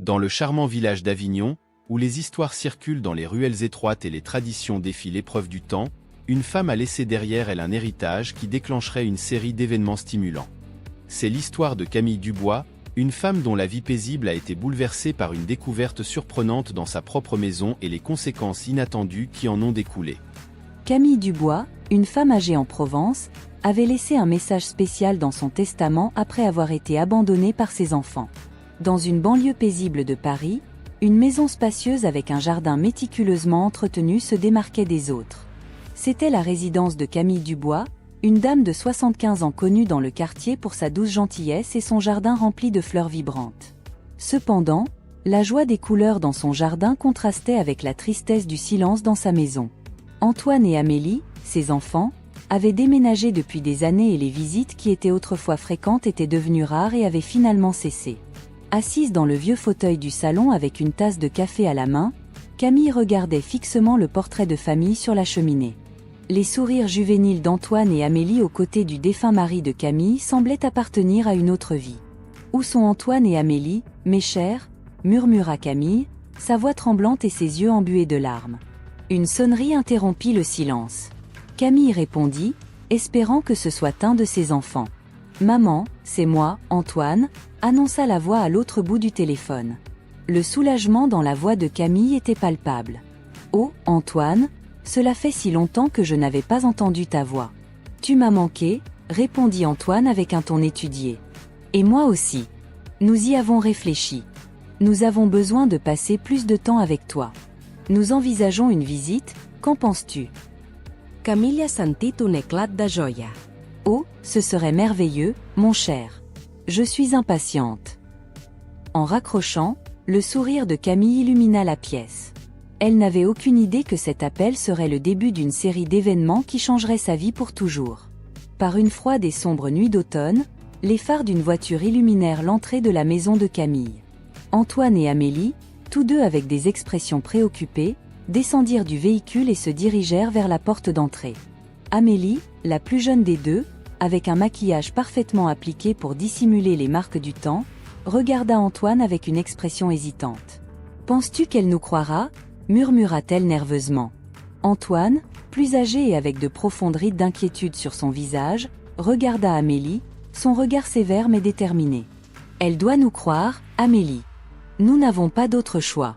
Dans le charmant village d'Avignon, où les histoires circulent dans les ruelles étroites et les traditions défient l'épreuve du temps, une femme a laissé derrière elle un héritage qui déclencherait une série d'événements stimulants. C'est l'histoire de Camille Dubois, une femme dont la vie paisible a été bouleversée par une découverte surprenante dans sa propre maison et les conséquences inattendues qui en ont découlé. Camille Dubois, une femme âgée en Provence, avait laissé un message spécial dans son testament après avoir été abandonnée par ses enfants. Dans une banlieue paisible de Paris, une maison spacieuse avec un jardin méticuleusement entretenu se démarquait des autres. C'était la résidence de Camille Dubois, une dame de 75 ans connue dans le quartier pour sa douce gentillesse et son jardin rempli de fleurs vibrantes. Cependant, la joie des couleurs dans son jardin contrastait avec la tristesse du silence dans sa maison. Antoine et Amélie, ses enfants, avaient déménagé depuis des années et les visites qui étaient autrefois fréquentes étaient devenues rares et avaient finalement cessé. Assise dans le vieux fauteuil du salon avec une tasse de café à la main, Camille regardait fixement le portrait de famille sur la cheminée. Les sourires juvéniles d'Antoine et Amélie aux côtés du défunt mari de Camille semblaient appartenir à une autre vie. « Où sont Antoine et Amélie, mes chers ?» murmura Camille, sa voix tremblante et ses yeux embués de larmes. Une sonnerie interrompit le silence. Camille répondit, espérant que ce soit un de ses enfants. « Maman, c'est moi, Antoine », annonça la voix à l'autre bout du téléphone. Le soulagement dans la voix de Camille était palpable. « Oh, Antoine, cela fait si longtemps que je n'avais pas entendu ta voix. »« Tu m'as manqué », répondit Antoine avec un ton étudié. « Et moi aussi. Nous y avons réfléchi. Nous avons besoin de passer plus de temps avec toi. Nous envisageons une visite, qu'en penses-tu » Camille sentit un éclat de joie. « Oh, ce serait merveilleux, mon cher. Je suis impatiente. » En raccrochant, le sourire de Camille illumina la pièce. Elle n'avait aucune idée que cet appel serait le début d'une série d'événements qui changerait sa vie pour toujours. Par une froide et sombre nuit d'automne, les phares d'une voiture illuminèrent l'entrée de la maison de Camille. Antoine et Amélie, tous deux avec des expressions préoccupées, descendirent du véhicule et se dirigèrent vers la porte d'entrée. Amélie, la plus jeune des deux, avec un maquillage parfaitement appliqué pour dissimuler les marques du temps, regarda Antoine avec une expression hésitante. « Penses-tu qu'elle nous croira ?» murmura-t-elle nerveusement. Antoine, plus âgé et avec de profondes rides d'inquiétude sur son visage, regarda Amélie, son regard sévère mais déterminé. « Elle doit nous croire, Amélie. Nous n'avons pas d'autre choix. »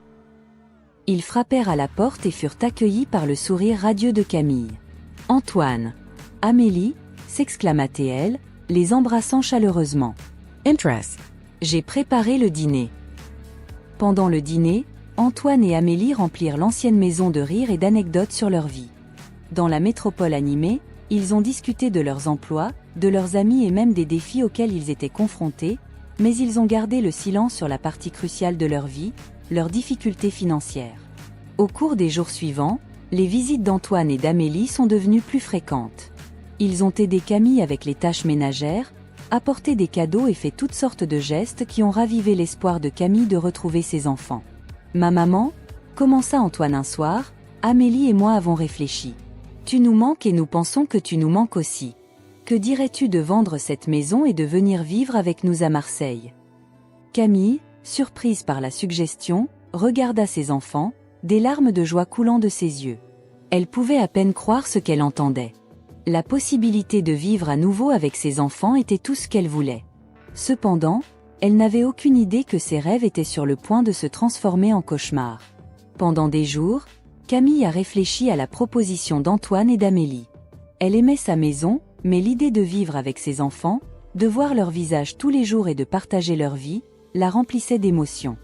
Ils frappèrent à la porte et furent accueillis par le sourire radieux de Camille. « Antoine, Amélie » s'exclama-t-elle, les embrassant chaleureusement. « Interest. J'ai préparé le dîner. » Pendant le dîner, Antoine et Amélie remplirent l'ancienne maison de rires et d'anecdotes sur leur vie. Dans la métropole animée, ils ont discuté de leurs emplois, de leurs amis et même des défis auxquels ils étaient confrontés, mais ils ont gardé le silence sur la partie cruciale de leur vie, leurs difficultés financières. Au cours des jours suivants, les visites d'Antoine et d'Amélie sont devenues plus fréquentes. Ils ont aidé Camille avec les tâches ménagères, apporté des cadeaux et fait toutes sortes de gestes qui ont ravivé l'espoir de Camille de retrouver ses enfants. « Ma maman » commença Antoine un soir, « Amélie et moi avons réfléchi. Tu nous manques et nous pensons que tu nous manques aussi. Que dirais-tu de vendre cette maison et de venir vivre avec nous à Marseille ?» Camille, surprise par la suggestion, regarda ses enfants, des larmes de joie coulant de ses yeux. Elle pouvait à peine croire ce qu'elle entendait. La possibilité de vivre à nouveau avec ses enfants était tout ce qu'elle voulait. Cependant, elle n'avait aucune idée que ses rêves étaient sur le point de se transformer en cauchemar. Pendant des jours, Camille a réfléchi à la proposition d'Antoine et d'Amélie. Elle aimait sa maison, mais l'idée de vivre avec ses enfants, de voir leur visage tous les jours et de partager leur vie, la remplissait d'émotions.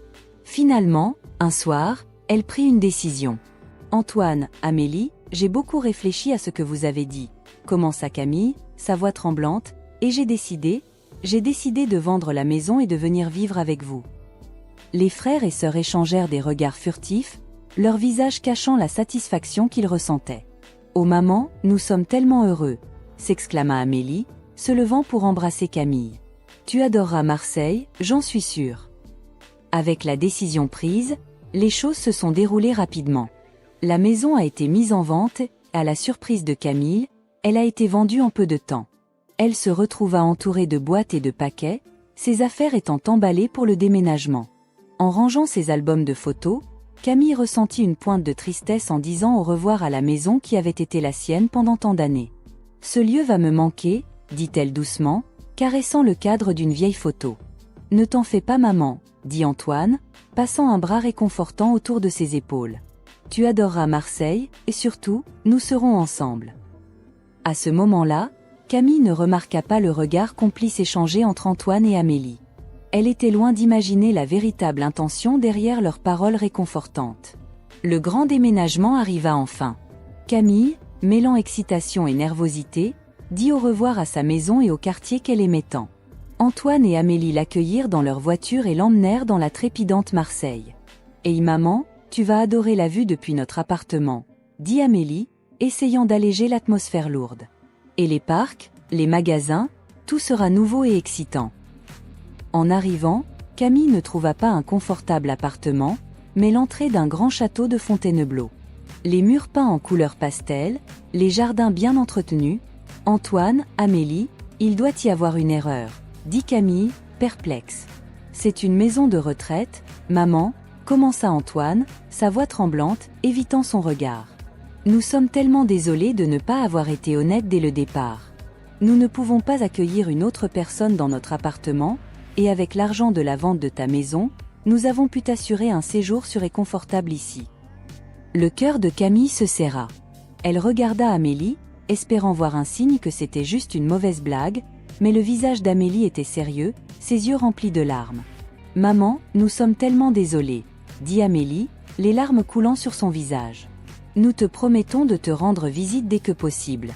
Finalement, un soir, elle prit une décision. « Antoine, Amélie, j'ai beaucoup réfléchi à ce que vous avez dit, » commença Camille, sa voix tremblante, « et j'ai décidé de vendre la maison et de venir vivre avec vous. » Les frères et sœurs échangèrent des regards furtifs, leurs visages cachant la satisfaction qu'ils ressentaient. « Oh maman, nous sommes tellement heureux !» s'exclama Amélie, se levant pour embrasser Camille. « Tu adoreras Marseille, j'en suis sûre. » Avec la décision prise, les choses se sont déroulées rapidement. La maison a été mise en vente, et, à la surprise de Camille, elle a été vendue en peu de temps. Elle se retrouva entourée de boîtes et de paquets, ses affaires étant emballées pour le déménagement. En rangeant ses albums de photos, Camille ressentit une pointe de tristesse en disant au revoir à la maison qui avait été la sienne pendant tant d'années. « Ce lieu va me manquer », dit-elle doucement, caressant le cadre d'une vieille photo. « Ne t'en fais pas maman », dit Antoine, passant un bras réconfortant autour de ses épaules. « Tu adoreras Marseille, et surtout, nous serons ensemble. » À ce moment-là, Camille ne remarqua pas le regard complice échangé entre Antoine et Amélie. Elle était loin d'imaginer la véritable intention derrière leurs paroles réconfortantes. Le grand déménagement arriva enfin. Camille, mêlant excitation et nervosité, dit au revoir à sa maison et au quartier qu'elle aimait tant. Antoine et Amélie l'accueillirent dans leur voiture et l'emmenèrent dans la trépidante Marseille. « Hey maman, tu vas adorer la vue depuis notre appartement », dit Amélie, essayant d'alléger l'atmosphère lourde. « Et les parcs, les magasins, tout sera nouveau et excitant. » En arrivant, Camille ne trouva pas un confortable appartement, mais l'entrée d'un grand château de Fontainebleau. Les murs peints en couleur pastel, les jardins bien entretenus. « Antoine, Amélie, il doit y avoir une erreur », dit Camille, perplexe. « C'est une maison de retraite, maman », commença Antoine, sa voix tremblante, évitant son regard. « Nous sommes tellement désolés de ne pas avoir été honnêtes dès le départ. Nous ne pouvons pas accueillir une autre personne dans notre appartement, et avec l'argent de la vente de ta maison, nous avons pu t'assurer un séjour sûr et confortable ici. » Le cœur de Camille se serra. Elle regarda Amélie, espérant voir un signe que c'était juste une mauvaise blague, mais le visage d'Amélie était sérieux, ses yeux remplis de larmes. « Maman, nous sommes tellement désolés, » dit Amélie, les larmes coulant sur son visage. « Nous te promettons de te rendre visite dès que possible. »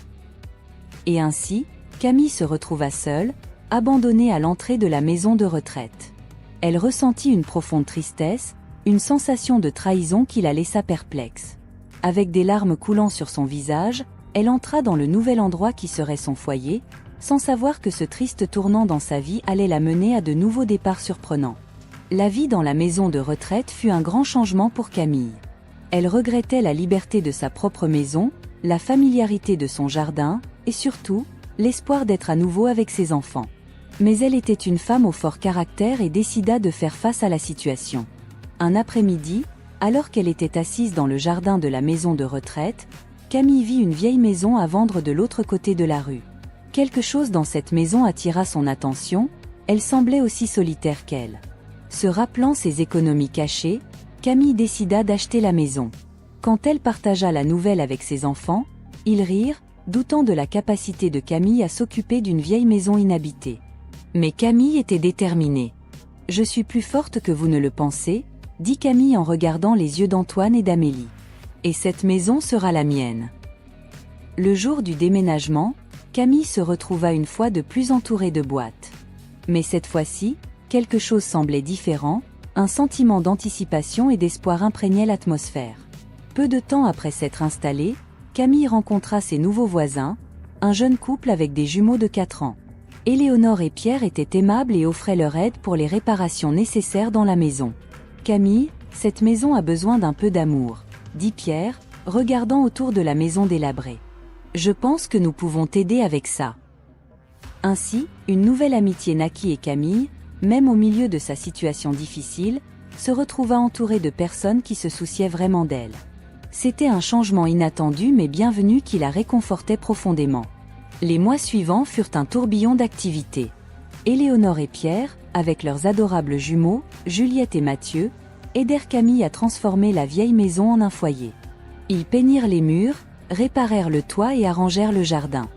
Et ainsi, Camille se retrouva seule, abandonnée à l'entrée de la maison de retraite. Elle ressentit une profonde tristesse, une sensation de trahison qui la laissa perplexe. Avec des larmes coulant sur son visage, elle entra dans le nouvel endroit qui serait son foyer, sans savoir que ce triste tournant dans sa vie allait la mener à de nouveaux départs surprenants. La vie dans la maison de retraite fut un grand changement pour Camille. Elle regrettait la liberté de sa propre maison, la familiarité de son jardin, et surtout, l'espoir d'être à nouveau avec ses enfants. Mais elle était une femme au fort caractère et décida de faire face à la situation. Un après-midi, alors qu'elle était assise dans le jardin de la maison de retraite, Camille vit une vieille maison à vendre de l'autre côté de la rue. Quelque chose dans cette maison attira son attention, elle semblait aussi solitaire qu'elle. Se rappelant ses économies cachées, Camille décida d'acheter la maison. Quand elle partagea la nouvelle avec ses enfants, ils rirent, doutant de la capacité de Camille à s'occuper d'une vieille maison inhabitée. Mais Camille était déterminée. « Je suis plus forte que vous ne le pensez », dit Camille en regardant les yeux d'Antoine et d'Amélie. « Et cette maison sera la mienne. » Le jour du déménagement, Camille se retrouva une fois de plus entourée de boîtes. Mais cette fois-ci, quelque chose semblait différent, un sentiment d'anticipation et d'espoir imprégnaient l'atmosphère. Peu de temps après s'être installée, Camille rencontra ses nouveaux voisins, un jeune couple avec des jumeaux de 4 ans. Éléonore et Pierre étaient aimables et offraient leur aide pour les réparations nécessaires dans la maison. « Camille, cette maison a besoin d'un peu d'amour, » dit Pierre, regardant autour de la maison délabrée. « Je pense que nous pouvons t'aider avec ça. » Ainsi, une nouvelle amitié naquit et Camille, même au milieu de sa situation difficile, se retrouva entourée de personnes qui se souciaient vraiment d'elle. C'était un changement inattendu mais bienvenu qui la réconfortait profondément. Les mois suivants furent un tourbillon d'activités. Éléonore et Pierre, avec leurs adorables jumeaux, Juliette et Mathieu, aidèrent Camille à transformer la vieille maison en un foyer. Ils peignirent les murs, réparèrent le toit et arrangèrent le jardin.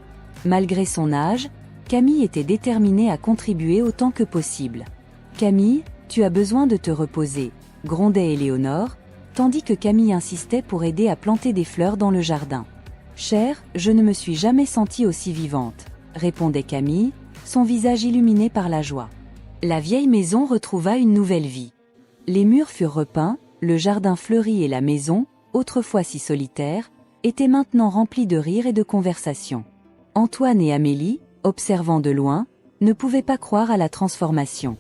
Malgré son âge, Camille était déterminée à contribuer autant que possible. « Camille, tu as besoin de te reposer », grondait Éléonore, tandis que Camille insistait pour aider à planter des fleurs dans le jardin. « Chère, je ne me suis jamais sentie aussi vivante », répondait Camille, son visage illuminé par la joie. La vieille maison retrouva une nouvelle vie. Les murs furent repeints, le jardin fleuri et la maison, autrefois si solitaire, étaient maintenant remplis de rires et de conversations. Antoine et Amélie, observant de loin, ne pouvaient pas croire à la transformation.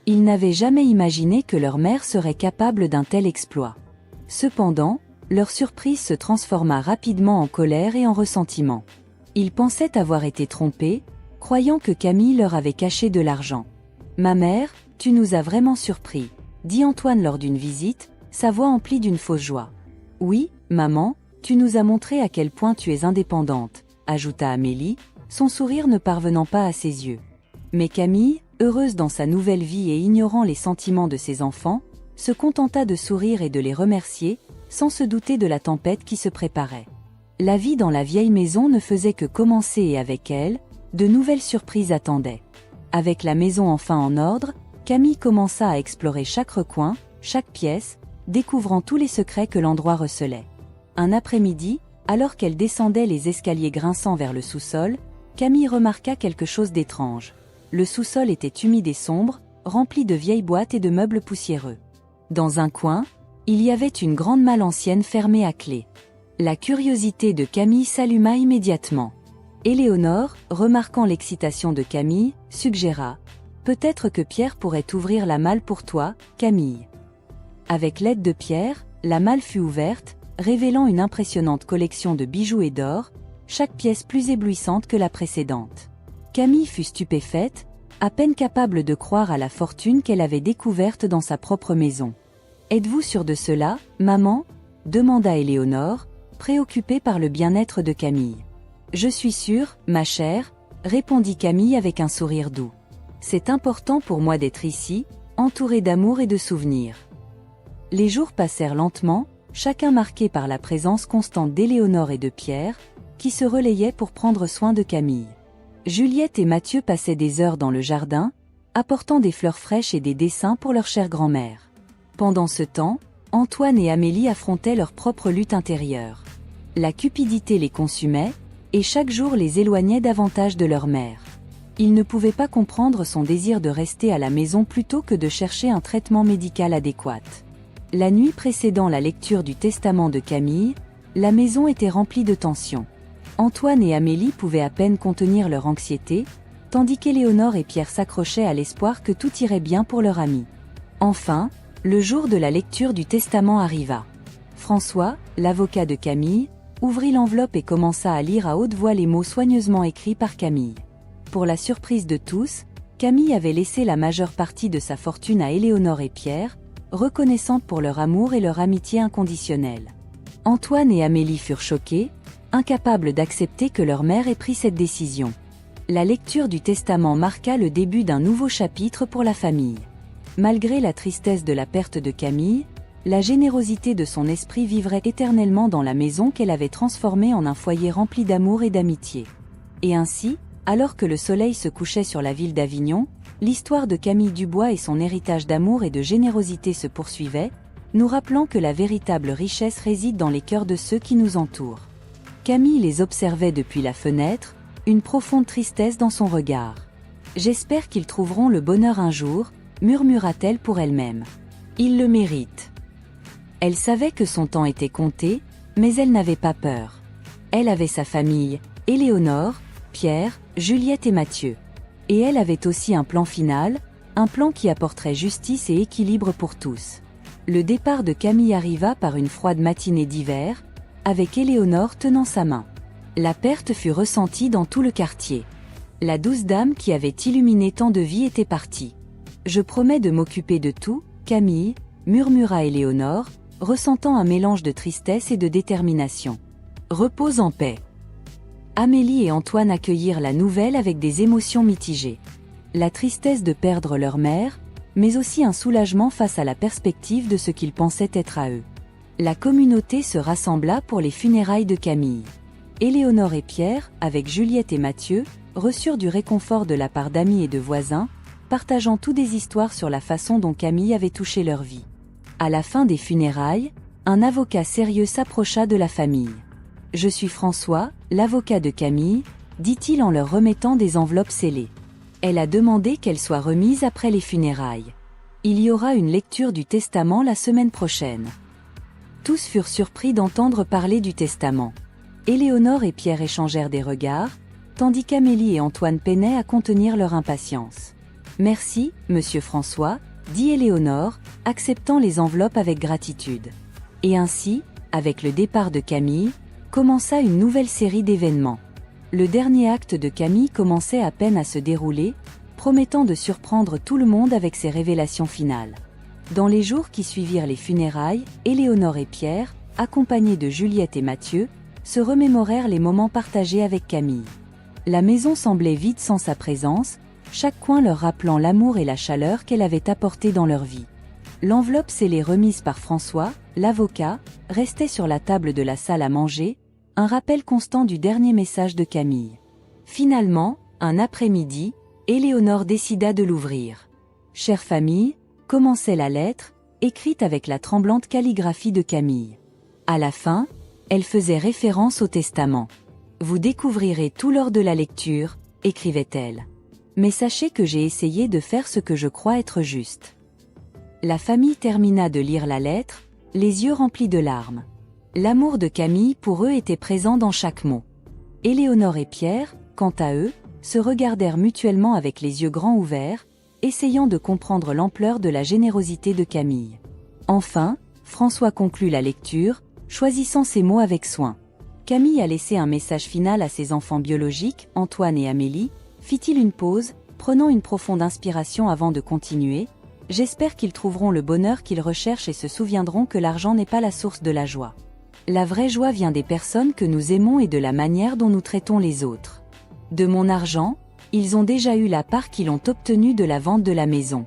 Ils n'avaient jamais imaginé que leur mère serait capable d'un tel exploit. Cependant, leur surprise se transforma rapidement en colère et en ressentiment. Ils pensaient avoir été trompés, croyant que Camille leur avait caché de l'argent. « Ma mère, tu nous as vraiment surpris », dit Antoine lors d'une visite, sa voix emplie d'une fausse joie. Oui, maman, tu nous as montré à quel point tu es indépendante, ajouta Amélie, son sourire ne parvenant pas à ses yeux. Mais Camille, heureuse dans sa nouvelle vie et ignorant les sentiments de ses enfants, se contenta de sourire et de les remercier, sans se douter de la tempête qui se préparait. La vie dans la vieille maison ne faisait que commencer et avec elle, de nouvelles surprises attendaient. Avec la maison enfin en ordre, Camille commença à explorer chaque recoin, chaque pièce, découvrant tous les secrets que l'endroit recelait. Un après-midi, alors qu'elle descendait les escaliers grinçants vers le sous-sol, Camille remarqua quelque chose d'étrange. Le sous-sol était humide et sombre, rempli de vieilles boîtes et de meubles poussiéreux. Dans un coin, il y avait une grande malle ancienne fermée à clé. La curiosité de Camille s'alluma immédiatement. Éléonore, remarquant l'excitation de Camille, suggéra « Peut-être que Pierre pourrait ouvrir la malle pour toi, Camille. » Avec l'aide de Pierre, la malle fut ouverte, révélant une impressionnante collection de bijoux et d'or, chaque pièce plus éblouissante que la précédente. Camille fut stupéfaite, à peine capable de croire à la fortune qu'elle avait découverte dans sa propre maison. « Êtes-vous sûre de cela, maman ?» demanda Éléonore, préoccupée par le bien-être de Camille. « Je suis sûre, ma chère, » répondit Camille avec un sourire doux. « C'est important pour moi d'être ici, entourée d'amour et de souvenirs. » Les jours passèrent lentement, chacun marqué par la présence constante d'Éléonore et de Pierre, qui se relayaient pour prendre soin de Camille. Juliette et Mathieu passaient des heures dans le jardin, apportant des fleurs fraîches et des dessins pour leur chère grand-mère. Pendant ce temps, Antoine et Amélie affrontaient leur propre lutte intérieure. La cupidité les consumait, et chaque jour les éloignait davantage de leur mère. Ils ne pouvaient pas comprendre son désir de rester à la maison plutôt que de chercher un traitement médical adéquat. La nuit précédant la lecture du testament de Camille, la maison était remplie de tension. Antoine et Amélie pouvaient à peine contenir leur anxiété, tandis qu'Éléonore et Pierre s'accrochaient à l'espoir que tout irait bien pour leur ami. Enfin, le jour de la lecture du testament arriva. François, l'avocat de Camille, ouvrit l'enveloppe et commença à lire à haute voix les mots soigneusement écrits par Camille. Pour la surprise de tous, Camille avait laissé la majeure partie de sa fortune à Éléonore et Pierre, reconnaissante pour leur amour et leur amitié inconditionnelle. Antoine et Amélie furent choqués, incapables d'accepter que leur mère ait pris cette décision. La lecture du testament marqua le début d'un nouveau chapitre pour la famille. Malgré la tristesse de la perte de Camille, la générosité de son esprit vivrait éternellement dans la maison qu'elle avait transformée en un foyer rempli d'amour et d'amitié. Et ainsi, alors que le soleil se couchait sur la ville d'Avignon, l'histoire de Camille Dubois et son héritage d'amour et de générosité se poursuivait, nous rappelant que la véritable richesse réside dans les cœurs de ceux qui nous entourent. Camille les observait depuis la fenêtre, une profonde tristesse dans son regard. « J'espère qu'ils trouveront le bonheur un jour », murmura-t-elle pour elle-même. « Ils le méritent. » Elle savait que son temps était compté, mais elle n'avait pas peur. Elle avait sa famille, Éléonore, Pierre, Juliette et Mathieu. Et elle avait aussi un plan final, un plan qui apporterait justice et équilibre pour tous. Le départ de Camille arriva par une froide matinée d'hiver, avec Éléonore tenant sa main. La perte fut ressentie dans tout le quartier. La douce dame qui avait illuminé tant de vies était partie. « Je promets de m'occuper de tout, Camille », murmura Éléonore, ressentant un mélange de tristesse et de détermination. « Repose en paix. » Amélie et Antoine accueillirent la nouvelle avec des émotions mitigées. La tristesse de perdre leur mère, mais aussi un soulagement face à la perspective de ce qu'ils pensaient être à eux. La communauté se rassembla pour les funérailles de Camille. Éléonore et Pierre, avec Juliette et Mathieu, reçurent du réconfort de la part d'amis et de voisins, partageant toutes des histoires sur la façon dont Camille avait touché leur vie. À la fin des funérailles, un avocat sérieux s'approcha de la famille. « Je suis François, l'avocat de Camille », dit-il en leur remettant des enveloppes scellées. Elle a demandé qu'elles soient remises après les funérailles. Il y aura une lecture du testament la semaine prochaine. Tous furent surpris d'entendre parler du testament. Éléonore et Pierre échangèrent des regards, tandis qu'Amélie et Antoine peinaient à contenir leur impatience. « Merci, monsieur François », dit Éléonore, acceptant les enveloppes avec gratitude. Et ainsi, avec le départ de Camille, commença une nouvelle série d'événements. Le dernier acte de Camille commençait à peine à se dérouler, promettant de surprendre tout le monde avec ses révélations finales. Dans les jours qui suivirent les funérailles, Éléonore et Pierre, accompagnés de Juliette et Mathieu, se remémorèrent les moments partagés avec Camille. La maison semblait vide sans sa présence, chaque coin leur rappelant l'amour et la chaleur qu'elle avait apporté dans leur vie. L'enveloppe scellée remise par François, l'avocat, restait sur la table de la salle à manger, un rappel constant du dernier message de Camille. Finalement, un après-midi, Éléonore décida de l'ouvrir. « Chère famille », commençait la lettre, écrite avec la tremblante calligraphie de Camille. À la fin, elle faisait référence au testament. « Vous découvrirez tout lors de la lecture », écrivait-elle. « Mais sachez que j'ai essayé de faire ce que je crois être juste. » La famille termina de lire la lettre, les yeux remplis de larmes. L'amour de Camille pour eux était présent dans chaque mot. Éléonore et Pierre, quant à eux, se regardèrent mutuellement avec les yeux grands ouverts, essayant de comprendre l'ampleur de la générosité de Camille. Enfin, François conclut la lecture, choisissant ses mots avec soin. Camille a laissé un message final à ses enfants biologiques, Antoine et Amélie, fit-il une pause, prenant une profonde inspiration avant de continuer. J'espère qu'ils trouveront le bonheur qu'ils recherchent et se souviendront que l'argent n'est pas la source de la joie. La vraie joie vient des personnes que nous aimons et de la manière dont nous traitons les autres. De mon argent, ils ont déjà eu la part qu'ils ont obtenue de la vente de la maison.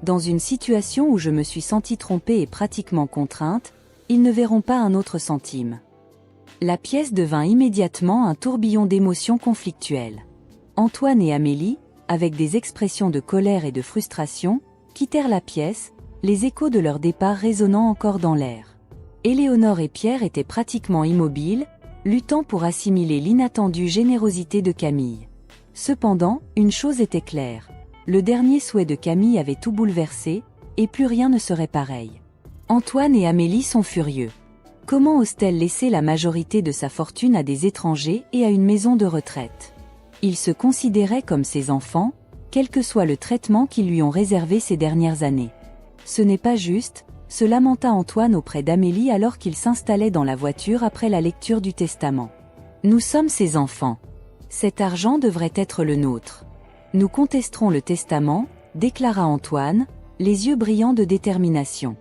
Dans une situation où je me suis sentie trompée et pratiquement contrainte, ils ne verront pas un autre centime. La pièce devint immédiatement un tourbillon d'émotions conflictuelles. Antoine et Amélie, avec des expressions de colère et de frustration, quittèrent la pièce, les échos de leur départ résonnant encore dans l'air. Éléonore et Pierre étaient pratiquement immobiles, luttant pour assimiler l'inattendue générosité de Camille. Cependant, une chose était claire. Le dernier souhait de Camille avait tout bouleversé, et plus rien ne serait pareil. Antoine et Amélie sont furieux. Comment ose-t-elle laisser la majorité de sa fortune à des étrangers et à une maison de retraite? Ils se considéraient comme ses enfants, quel que soit le traitement qu'ils lui ont réservé ces dernières années. Ce n'est pas juste, se lamenta Antoine auprès d'Amélie alors qu'il s'installait dans la voiture après la lecture du testament. Nous sommes ses enfants. Cet argent devrait être le nôtre. Nous contesterons le testament, déclara Antoine, les yeux brillants de détermination.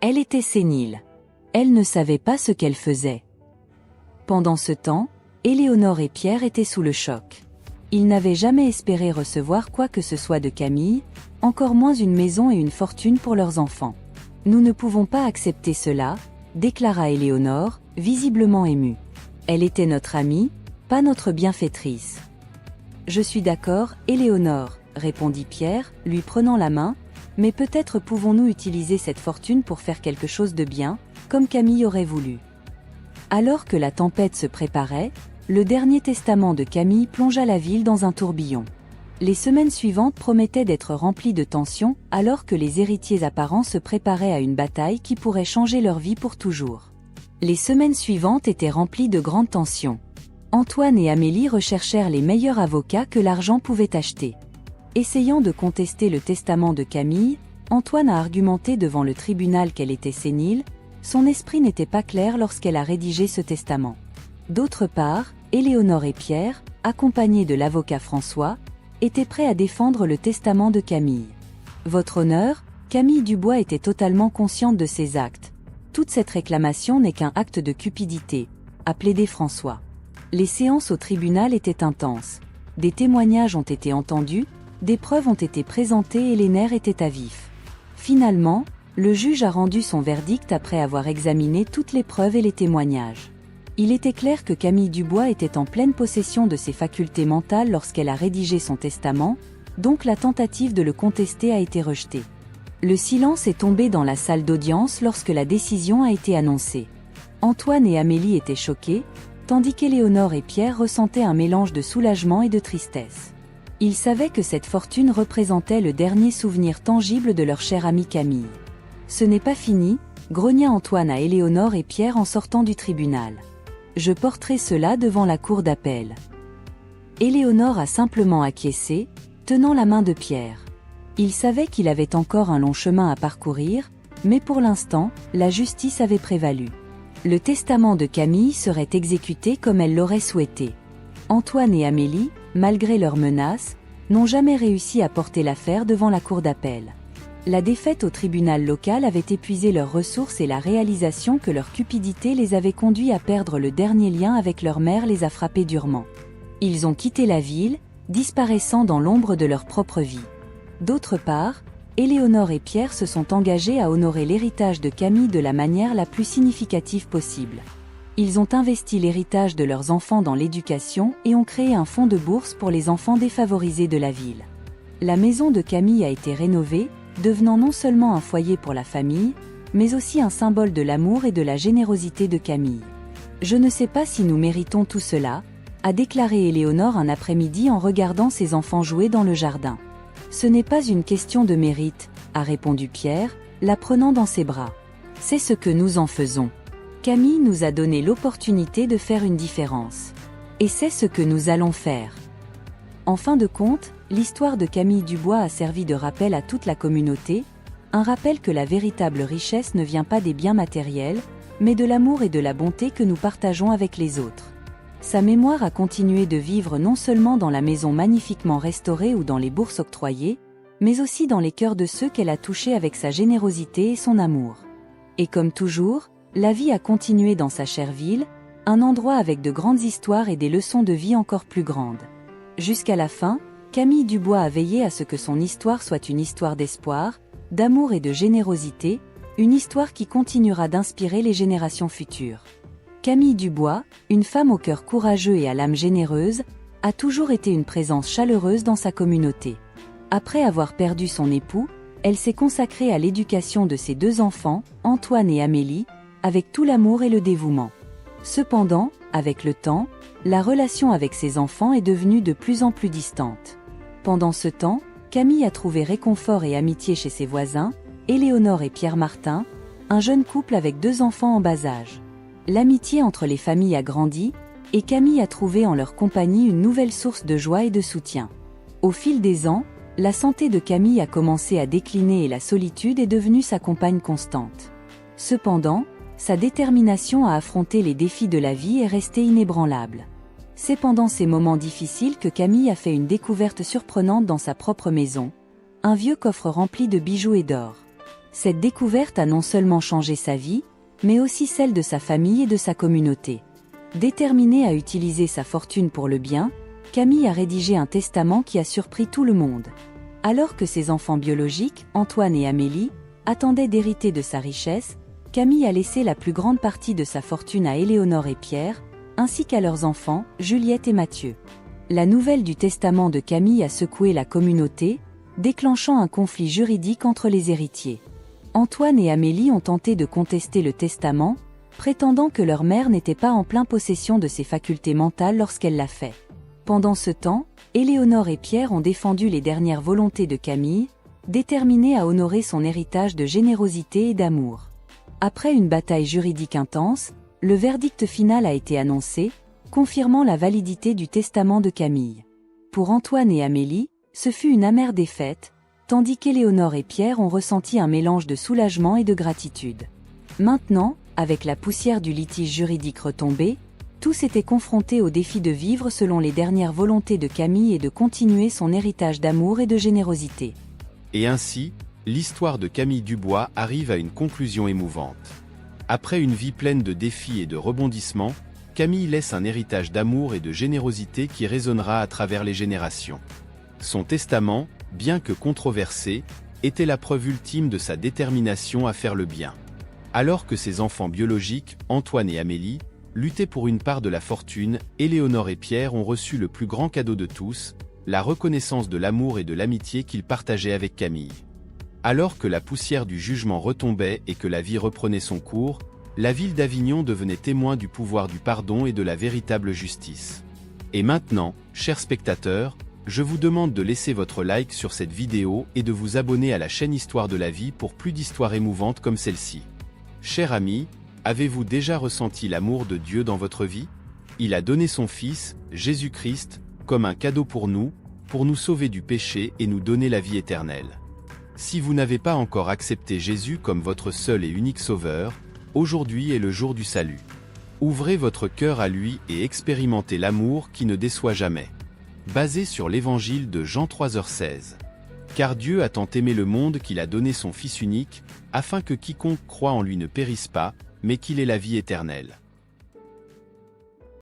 Elle était sénile. Elle ne savait pas ce qu'elle faisait. Pendant ce temps, Éléonore et Pierre étaient sous le choc. Ils n'avaient jamais espéré recevoir quoi que ce soit de Camille, encore moins une maison et une fortune pour leurs enfants. Nous ne pouvons pas accepter cela, déclara Éléonore, visiblement émue. Elle était notre amie, pas notre bienfaitrice. Je suis d'accord, Éléonore, répondit Pierre, lui prenant la main, mais peut-être pouvons-nous utiliser cette fortune pour faire quelque chose de bien, comme Camille aurait voulu. Alors que la tempête se préparait, le dernier testament de Camille plongea la ville dans un tourbillon. Les semaines suivantes promettaient d'être remplies de tensions, alors que les héritiers apparents se préparaient à une bataille qui pourrait changer leur vie pour toujours. Les semaines suivantes étaient remplies de grandes tensions. Antoine et Amélie recherchèrent les meilleurs avocats que l'argent pouvait acheter. Essayant de contester le testament de Camille, Antoine a argumenté devant le tribunal qu'elle était sénile, son esprit n'était pas clair lorsqu'elle a rédigé ce testament. D'autre part, Éléonore et Pierre, accompagnés de l'avocat François, étaient prêts à défendre le testament de Camille. Votre honneur, Camille Dubois était totalement consciente de ses actes. Toute cette réclamation n'est qu'un acte de cupidité, a plaidé François. Les séances au tribunal étaient intenses. Des témoignages ont été entendus, des preuves ont été présentées et les nerfs étaient à vif. Finalement, le juge a rendu son verdict après avoir examiné toutes les preuves et les témoignages. Il était clair que Camille Dubois était en pleine possession de ses facultés mentales lorsqu'elle a rédigé son testament, donc la tentative de le contester a été rejetée. Le silence est tombé dans la salle d'audience lorsque la décision a été annoncée. Antoine et Amélie étaient choqués, tandis qu'Éléonore et Pierre ressentaient un mélange de soulagement et de tristesse. Ils savaient que cette fortune représentait le dernier souvenir tangible de leur chère amie Camille. Ce n'est pas fini, grogna Antoine à Éléonore et Pierre en sortant du tribunal. Je porterai cela devant la cour d'appel. Éléonore a simplement acquiescé, tenant la main de Pierre. Il savait qu'il avait encore un long chemin à parcourir, mais pour l'instant, la justice avait prévalu. Le testament de Camille serait exécuté comme elle l'aurait souhaité. Antoine et Amélie, malgré leurs menaces, n'ont jamais réussi à porter l'affaire devant la cour d'appel. La défaite au tribunal local avait épuisé leurs ressources et la réalisation que leur cupidité les avait conduits à perdre le dernier lien avec leur mère les a frappés durement. Ils ont quitté la ville, disparaissant dans l'ombre de leur propre vie. D'autre part, Éléonore et Pierre se sont engagés à honorer l'héritage de Camille de la manière la plus significative possible. Ils ont investi l'héritage de leurs enfants dans l'éducation et ont créé un fonds de bourse pour les enfants défavorisés de la ville. La maison de Camille a été rénovée, devenant non seulement un foyer pour la famille, mais aussi un symbole de l'amour et de la générosité de Camille. Je ne sais pas si nous méritons tout cela, a déclaré Éléonore un après-midi en regardant ses enfants jouer dans le jardin. Ce n'est pas une question de mérite, a répondu Pierre, la prenant dans ses bras. C'est ce que nous en faisons. Camille nous a donné l'opportunité de faire une différence. Et c'est ce que nous allons faire. En fin de compte, l'histoire de Camille Dubois a servi de rappel à toute la communauté, un rappel que la véritable richesse ne vient pas des biens matériels, mais de l'amour et de la bonté que nous partageons avec les autres. Sa mémoire a continué de vivre non seulement dans la maison magnifiquement restaurée ou dans les bourses octroyées, mais aussi dans les cœurs de ceux qu'elle a touchés avec sa générosité et son amour. Et comme toujours, la vie a continué dans sa chère ville, un endroit avec de grandes histoires et des leçons de vie encore plus grandes. Jusqu'à la fin, Camille Dubois a veillé à ce que son histoire soit une histoire d'espoir, d'amour et de générosité, une histoire qui continuera d'inspirer les générations futures. Camille Dubois, une femme au cœur courageux et à l'âme généreuse, a toujours été une présence chaleureuse dans sa communauté. Après avoir perdu son époux, elle s'est consacrée à l'éducation de ses 2 enfants, Antoine et Amélie, avec tout l'amour et le dévouement. Cependant, avec le temps, la relation avec ses enfants est devenue de plus en plus distante. Pendant ce temps, Camille a trouvé réconfort et amitié chez ses voisins, Éléonore et Pierre Martin, un jeune couple avec 2 enfants en bas âge. L'amitié entre les familles a grandi, et Camille a trouvé en leur compagnie une nouvelle source de joie et de soutien. Au fil des ans, la santé de Camille a commencé à décliner et la solitude est devenue sa compagne constante. Cependant, sa détermination à affronter les défis de la vie est restée inébranlable. C'est pendant ces moments difficiles que Camille a fait une découverte surprenante dans sa propre maison, un vieux coffre rempli de bijoux et d'or. Cette découverte a non seulement changé sa vie, mais aussi celle de sa famille et de sa communauté. Déterminée à utiliser sa fortune pour le bien, Camille a rédigé un testament qui a surpris tout le monde. Alors que ses enfants biologiques, Antoine et Amélie, attendaient d'hériter de sa richesse, Camille a laissé la plus grande partie de sa fortune à Éléonore et Pierre, ainsi qu'à leurs enfants, Juliette et Mathieu. La nouvelle du testament de Camille a secoué la communauté, déclenchant un conflit juridique entre les héritiers. Antoine et Amélie ont tenté de contester le testament, prétendant que leur mère n'était pas en pleine possession de ses facultés mentales lorsqu'elle l'a fait. Pendant ce temps, Éléonore et Pierre ont défendu les dernières volontés de Camille, déterminés à honorer son héritage de générosité et d'amour. Après une bataille juridique intense, le verdict final a été annoncé, confirmant la validité du testament de Camille. Pour Antoine et Amélie, ce fut une amère défaite, tandis qu'Éléonore et Pierre ont ressenti un mélange de soulagement et de gratitude. Maintenant, avec la poussière du litige juridique retombée, tous étaient confrontés au défi de vivre selon les dernières volontés de Camille et de continuer son héritage d'amour et de générosité. Et ainsi, l'histoire de Camille Dubois arrive à une conclusion émouvante. Après une vie pleine de défis et de rebondissements, Camille laisse un héritage d'amour et de générosité qui résonnera à travers les générations. Son testament, bien que controversé, était la preuve ultime de sa détermination à faire le bien. Alors que ses enfants biologiques, Antoine et Amélie, luttaient pour une part de la fortune, Éléonore et Pierre ont reçu le plus grand cadeau de tous, la reconnaissance de l'amour et de l'amitié qu'ils partageaient avec Camille. Alors que la poussière du jugement retombait et que la vie reprenait son cours, la ville d'Avignon devenait témoin du pouvoir du pardon et de la véritable justice. Et maintenant, chers spectateurs, je vous demande de laisser votre like sur cette vidéo et de vous abonner à la chaîne Histoire de la vie pour plus d'histoires émouvantes comme celle-ci. Chers amis, avez-vous déjà ressenti l'amour de Dieu dans votre vie? Il a donné son Fils, Jésus-Christ, comme un cadeau pour nous sauver du péché et nous donner la vie éternelle. Si vous n'avez pas encore accepté Jésus comme votre seul et unique Sauveur, aujourd'hui est le jour du salut. Ouvrez votre cœur à lui et expérimentez l'amour qui ne déçoit jamais. Basé sur l'évangile de Jean 3h16. Car Dieu a tant aimé le monde qu'il a donné son Fils unique, afin que quiconque croit en lui ne périsse pas, mais qu'il ait la vie éternelle.